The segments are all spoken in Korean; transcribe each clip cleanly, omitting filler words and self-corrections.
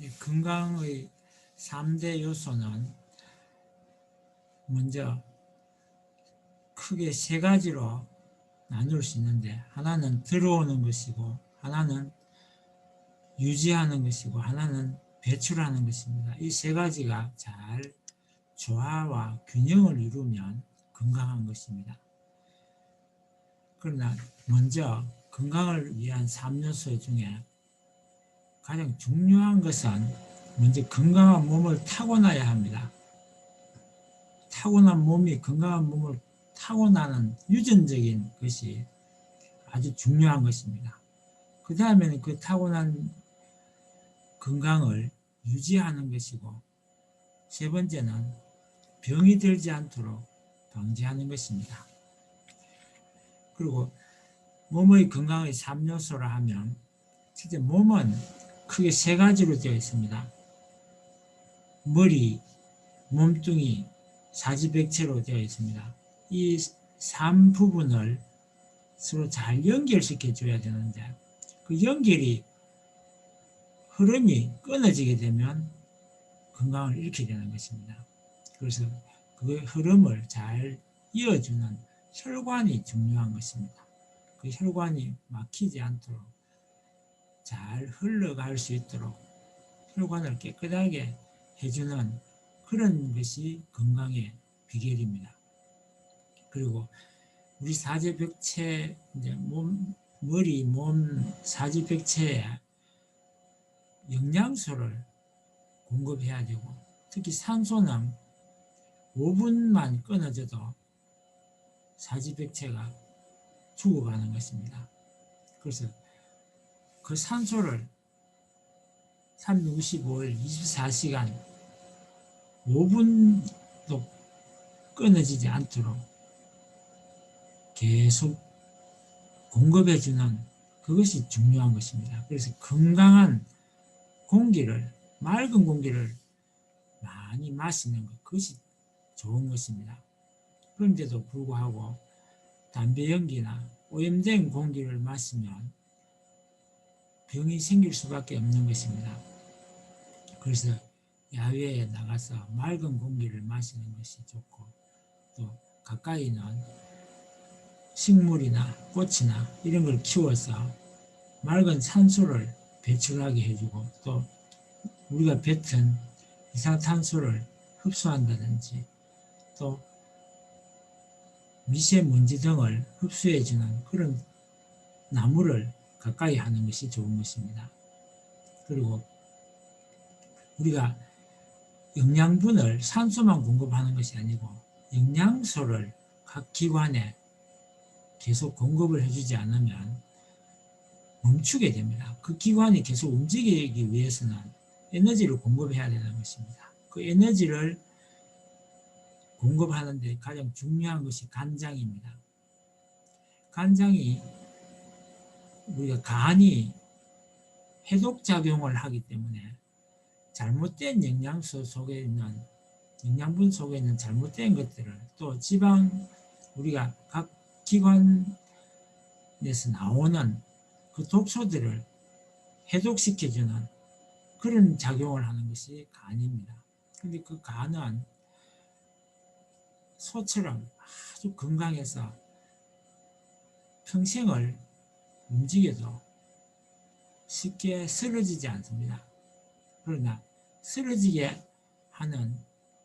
이 건강의 3대 요소는 먼저 크게 세 가지로 나눌 수 있는데, 하나는 들어오는 것이고, 하나는 유지하는 것이고, 하나는 배출하는 것입니다. 이 세 가지가 잘 조화와 균형을 이루면 건강한 것입니다. 그러나 먼저 건강을 위한 3요소 중에 가장 중요한 것은 먼저 건강한 몸을 타고나야 합니다. 타고난 몸이 건강한 몸을 타고나는 유전적인 것이 아주 중요한 것입니다. 그 다음에는 그 타고난 건강을 유지하는 것이고, 세 번째는 병이 들지 않도록 방지하는 것입니다. 그리고 몸의 건강의 3요소라 하면 실제 몸은 크게 세 가지로 되어 있습니다. 머리, 몸뚱이, 사지백체로 되어 있습니다. 이 3부분을 서로 잘 연결시켜 줘야 되는데, 그 연결이 흐름이 끊어지게 되면 건강을 잃게 되는 것입니다. 그래서 그 흐름을 잘 이어주는 혈관이 중요한 것입니다. 그 혈관이 막히지 않도록 잘 흘러갈 수 있도록 혈관을 깨끗하게 해주는 그런 것이 건강의 비결입니다. 그리고 우리 사지백체, 머리, 몸, 사지백체에 영양소를 공급해야 되고, 특히 산소는 5분만 끊어져도 사지백체가 죽어가는 것입니다. 그래서 그 산소를 365일 24시간 5분도 끊어지지 않도록 계속 공급해주는 그것이 중요한 것입니다. 그래서 건강한 공기를, 맑은 공기를 많이 마시는 것, 그것이 좋은 것입니다. 그런데도 불구하고 담배 연기나 오염된 공기를 마시면 병이 생길 수밖에 없는 것입니다. 그래서 야외에 나가서 맑은 공기를 마시는 것이 좋고, 또 가까이는 식물이나 꽃이나 이런 걸 키워서 맑은 산소를 배출하게 해주고, 또 우리가 뱉은 이산탄소를 흡수한다든지, 또 미세먼지 등을 흡수해주는 그런 나무를 가까이 하는 것이 좋은 것입니다. 그리고 우리가 영양분을 산소만 공급하는 것이 아니고 영양소를 각 기관에 계속 공급을 해주지 않으면 멈추게 됩니다. 그 기관이 계속 움직이기 위해서는 에너지를 공급해야 되는 것입니다. 그 에너지를 공급하는 데 가장 중요한 것이 간장입니다. 간장이, 우리가 간이 해독작용을 하기 때문에 잘못된 영양소 속에 있는, 영양분 속에 있는 잘못된 것들을, 또 지방, 우리가 각 기관에서 나오는 그 독소들을 해독시켜주는 그런 작용을 하는 것이 간입니다. 근데 그 간은 소처럼 아주 건강해서 평생을 움직여도 쉽게 쓰러지지 않습니다. 그러나 쓰러지게 하는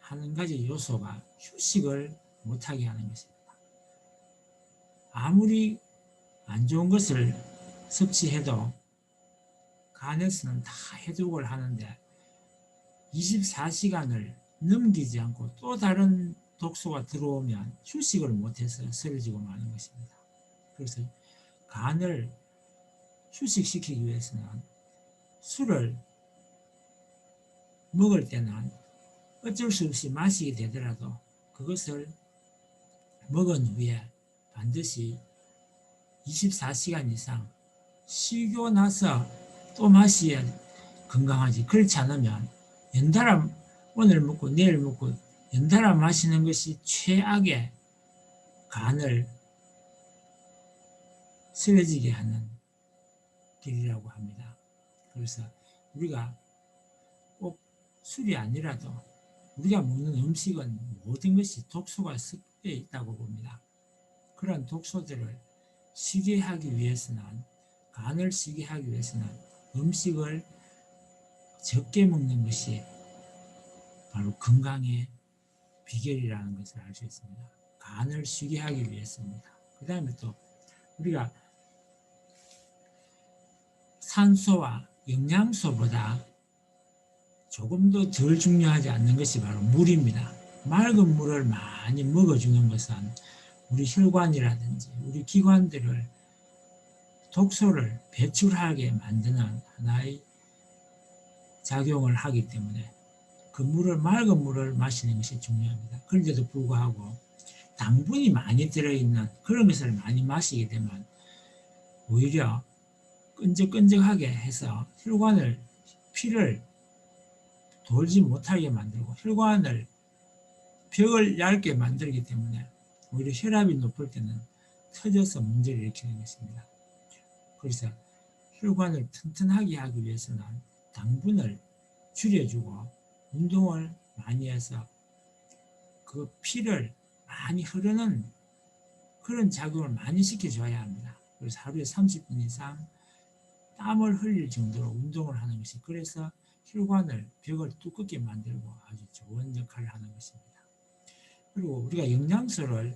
한 가지 요소가 휴식을 못하게 하는 것입니다. 아무리 안 좋은 것을 섭취해도 간에서는 다 해독을 하는데 24시간을 넘기지 않고 또 다른 독소가 들어오면 휴식을 못해서 쓰러지고 마는 것입니다. 그래서 간을 휴식시키기 위해서는 술을 먹을 때는 어쩔 수 없이 마시게 되더라도 그것을 먹은 후에 반드시 24시간 이상 쉬고 나서 또 마셔야 건강하지. 그렇지 않으면 연달아 오늘 먹고 내일 먹고 연달아 마시는 것이 최악의 간을 쓰러지게 하는 길이라고 합니다. 그래서 우리가 술이 아니라도 우리가 먹는 음식은 모든 것이 독소가 섞여 있다고 봅니다. 그런 독소들을 쉬게 하기 위해서는, 간을 쉬게 하기 위해서는 음식을 적게 먹는 것이 바로 건강의 비결이라는 것을 알 수 있습니다. 간을 쉬게 하기 위해서입니다. 그 다음에 또 우리가 산소와 영양소보다 조금 더 덜 중요하지 않는 것이 바로 물입니다. 맑은 물을 많이 먹어주는 것은 우리 혈관이라든지 우리 기관들을 독소를 배출하게 만드는 하나의 작용을 하기 때문에 그 맑은 물을 마시는 것이 중요합니다. 그런데도 불구하고 당분이 많이 들어있는 그런 것을 많이 마시게 되면 오히려 끈적끈적하게 해서 피를 돌지 못하게 만들고 벽을 얇게 만들기 때문에 오히려 혈압이 높을 때는 터져서 문제를 일으키는 것입니다. 그래서 혈관을 튼튼하게 하기 위해서는 당분을 줄여주고 운동을 많이 해서 그 피를 많이 흐르는 그런 작용을 많이 시켜줘야 합니다. 그래서 하루에 30분 이상 땀을 흘릴 정도로 운동을 하는 것이, 그래서 벽을 두껍게 만들고 아주 좋은 역할을 하는 것입니다. 그리고 우리가 영양소를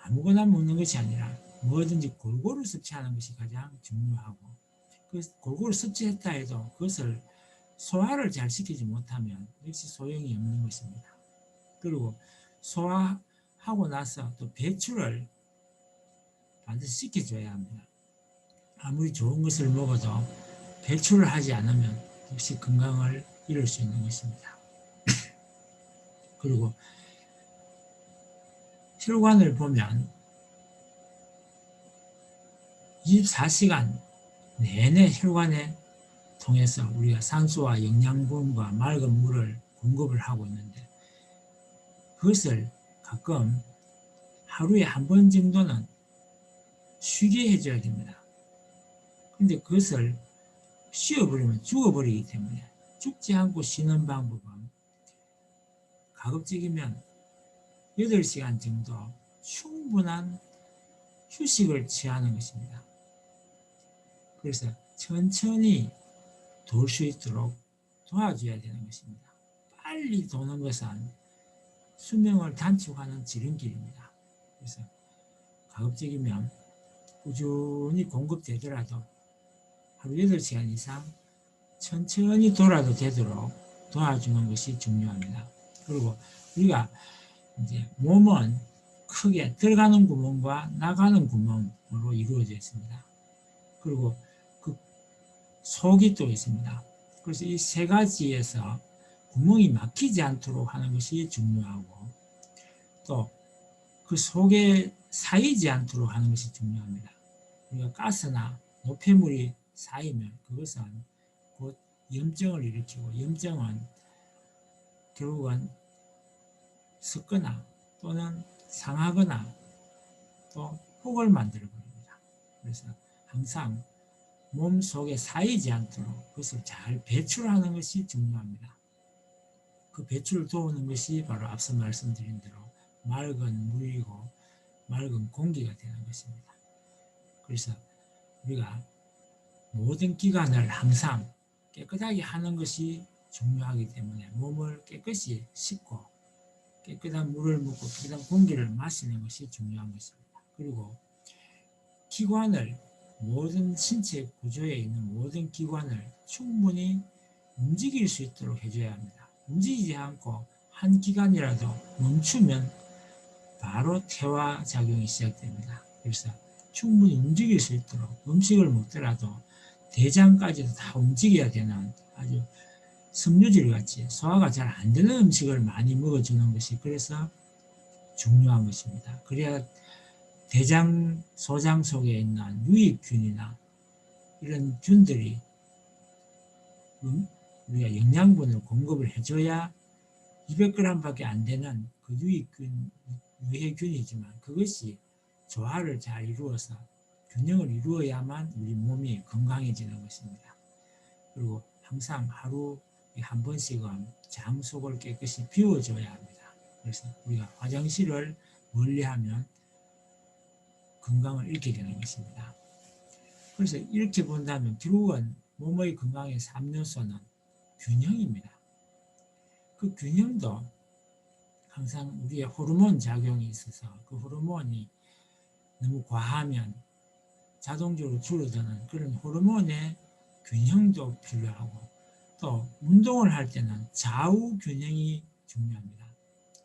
아무거나 먹는 것이 아니라 뭐든지 골고루 섭취하는 것이 가장 중요하고, 골고루 섭취했다 해도 그것을 소화를 잘 시키지 못하면 역시 소용이 없는 것입니다. 그리고 소화하고 나서 또 배출을 반드시 시켜줘야 합니다. 아무리 좋은 것을 먹어도 배출을 하지 않으면 역시 건강을 잃을 수 있는 것입니다. 그리고 혈관을 보면 24시간 내내 혈관에 통해서 우리가 산소와 영양분과 맑은 물을 공급을 하고 있는데, 그것을 가끔 하루에 한 번 정도는 쉬게 해줘야 됩니다. 근데 그것을 쉬어버리면 죽어버리기 때문에 죽지 않고 쉬는 방법은 가급적이면 8시간 정도 충분한 휴식을 취하는 것입니다. 그래서 천천히 돌 수 있도록 도와줘야 되는 것입니다. 빨리 도는 것은 수명을 단축하는 지름길입니다. 그래서 가급적이면 꾸준히 공급되더라도 하루 8시간 이상 천천히 돌아도 되도록 도와주는 것이 중요합니다. 그리고 우리가 이제 몸은 크게 들어가는 구멍과 나가는 구멍으로 이루어져 있습니다. 그리고 그 속이 또 있습니다. 그래서 이 세 가지에서 구멍이 막히지 않도록 하는 것이 중요하고, 또 그 속에 쌓이지 않도록 하는 것이 중요합니다. 우리가 가스나 노폐물이 쌓이면 그것은 곧 염증을 일으키고, 염증은 결국은 썩거나 또는 상하거나 또 혹을 만들어 버립니다. 그래서 항상 몸 속에 쌓이지 않도록 그것을 잘 배출하는 것이 중요합니다. 그 배출을 도우는 것이 바로 앞서 말씀드린 대로 맑은 물이고 맑은 공기가 되는 것입니다. 그래서 우리가 모든 기관을 항상 깨끗하게 하는 것이 중요하기 때문에 몸을 깨끗이 씻고 깨끗한 물을 먹고 깨끗한 공기를 마시는 것이 중요한 것입니다. 그리고 기관을, 모든 신체 구조에 있는 모든 기관을 충분히 움직일 수 있도록 해줘야 합니다. 움직이지 않고 한 기관이라도 멈추면 바로 퇴화 작용이 시작됩니다. 그래서 충분히 움직일 수 있도록 음식을 먹더라도 대장까지도 다 움직여야 되는 아주 섬유질 같이 소화가 잘 안 되는 음식을 많이 먹어주는 것이 그래서 중요한 것입니다. 그래야 대장, 소장 속에 있는 유익균이나 이런 균들이 우리가 영양분을 공급을 해줘야 200g 밖에 안 되는 그 유해균이지만 그것이 조화를 잘 이루어서 균형을 이루어야만 우리 몸이 건강해지는 것입니다. 그리고 항상 하루 한 번씩은 장 속을 깨끗이 비워줘야 합니다. 그래서 우리가 화장실을 멀리하면 건강을 잃게 되는 것입니다. 그래서 이렇게 본다면 결국은 몸의 건강의 3요소는 균형입니다. 그 균형도 항상 우리의 호르몬 작용이 있어서 그 호르몬이 너무 과하면 자동적으로 줄어드는 그런 호르몬의 균형도 필요하고, 또 운동을 할 때는 좌우 균형이 중요합니다.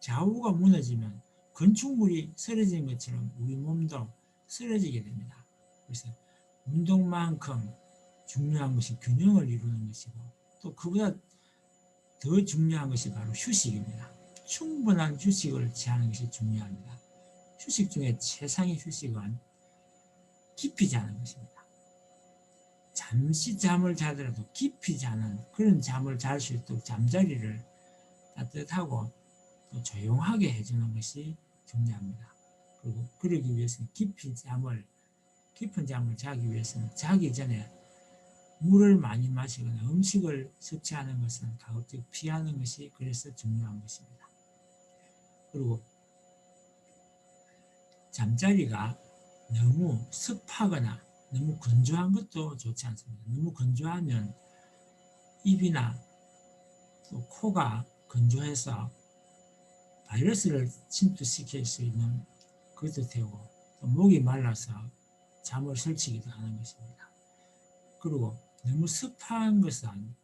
좌우가 무너지면 건축물이 쓰러지는 것처럼 우리 몸도 쓰러지게 됩니다. 그래서 운동만큼 중요한 것이 균형을 이루는 것이고, 또 그보다 더 중요한 것이 바로 휴식입니다. 충분한 휴식을 취하는 것이 중요합니다. 휴식 중에 최상의 휴식은 깊이 자는 것입니다. 잠시 잠을 자더라도 깊이 자는 그런 잠을 잘 수 있도록 잠자리를 따뜻하고 또 조용하게 해주는 것이 중요합니다. 그리고 그러기 위해서는 깊은 잠을 자기 위해서는 자기 전에 물을 많이 마시거나 음식을 섭취하는 것은 가급적 피하는 것이 그래서 중요한 것입니다. 그리고 잠자리가 너무 습하거나 너무 건조한 것도 좋지 않습니다. 너무 건조하면 입이나 또 코가 건조해서 바이러스를 침투시킬 수 있는 것도 되고, 또 목이 말라서 잠을 설치기도 하는 것입니다. 그리고 너무 습한 것은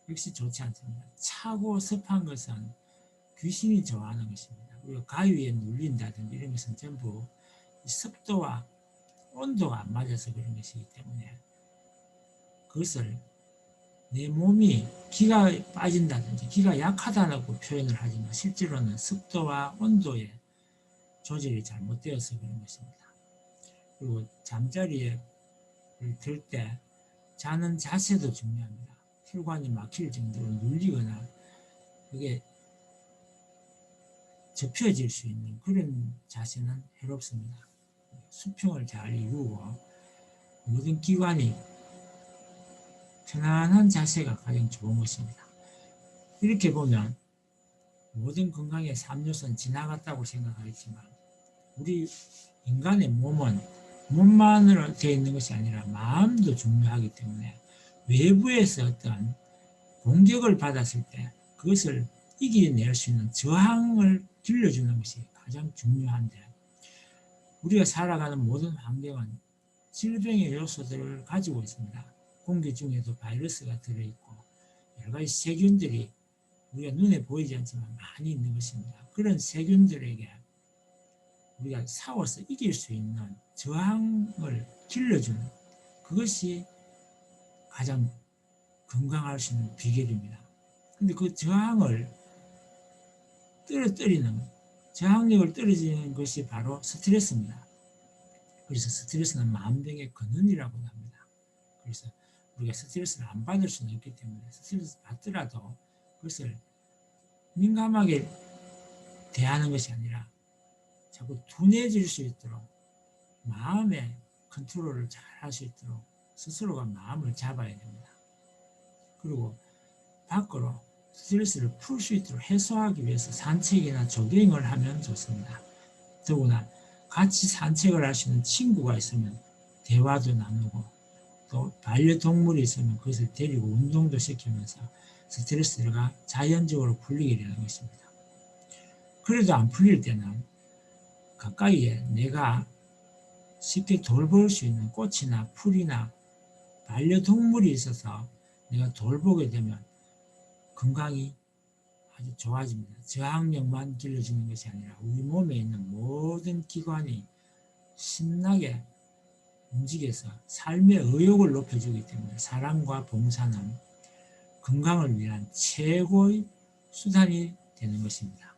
역시 좋지 않습니다. 차고 습한 것은 귀신이 좋아하는 것입니다. 우리가 가위에 눌린다든지 이런 것은 전부 습도와 온도가 안 맞아서 그런 것이기 때문에, 그것을 내 몸이 기가 빠진다든지 기가 약하다고 표현을 하지만 실제로는 습도와 온도의 조절이 잘못되어서 그런 것입니다. 그리고 잠자리에 들 때 자는 자세도 중요합니다. 혈관이 막힐 정도로 눌리거나 그게 접혀질 수 있는 그런 자세는 해롭습니다. 수평을 잘 이루고 모든 기관이 편안한 자세가 가장 좋은 것입니다. 이렇게 보면 모든 건강의 3요소는 지나갔다고 생각하겠지만, 우리 인간의 몸은 몸만으로 되어 있는 것이 아니라 마음도 중요하기 때문에 외부에서 어떤 공격을 받았을 때 그것을 이겨낼 수 있는 저항을 길러주는 것이 가장 중요한데, 우리가 살아가는 모든 환경은 질병의 요소들을 가지고 있습니다. 공기 중에도 바이러스가 들어있고 여러 가지 세균들이 우리가 눈에 보이지 않지만 많이 있는 것입니다. 그런 세균들에게 우리가 싸워서 이길 수 있는 저항을 길러주는 그것이 가장 건강할 수 있는 비결입니다. 근데 그 저항을 저항력을 떨어지는 것이 바로 스트레스입니다. 그래서 스트레스는 만병의 근원이라고 합니다. 그래서 우리가 스트레스를 안 받을 수는 없기 때문에 스트레스 받더라도 그것을 민감하게 대하는 것이 아니라 자꾸 둔해질 수 있도록 마음의 컨트롤을 잘 할 수 있도록 스스로가 마음을 잡아야 됩니다. 그리고 밖으로 스트레스를 풀 수 있도록 해소하기 위해서 산책이나 조깅을 하면 좋습니다. 더구나 같이 산책을 할 수 있는 친구가 있으면 대화도 나누고, 또 반려동물이 있으면 그것을 데리고 운동도 시키면서 스트레스가 자연적으로 풀리게 되는 것입니다. 그래도 안 풀릴 때는 가까이에 내가 쉽게 돌볼 수 있는 꽃이나 풀이나 반려동물이 있어서 내가 돌보게 되면 건강이 아주 좋아집니다. 저항력만 길러지는 것이 아니라 우리 몸에 있는 모든 기관이 신나게 움직여서 삶의 의욕을 높여주기 때문에 사랑과 봉사는 건강을 위한 최고의 수단이 되는 것입니다.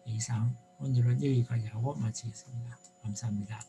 이상 오늘은 여기까지 하고 마치겠습니다. 감사합니다.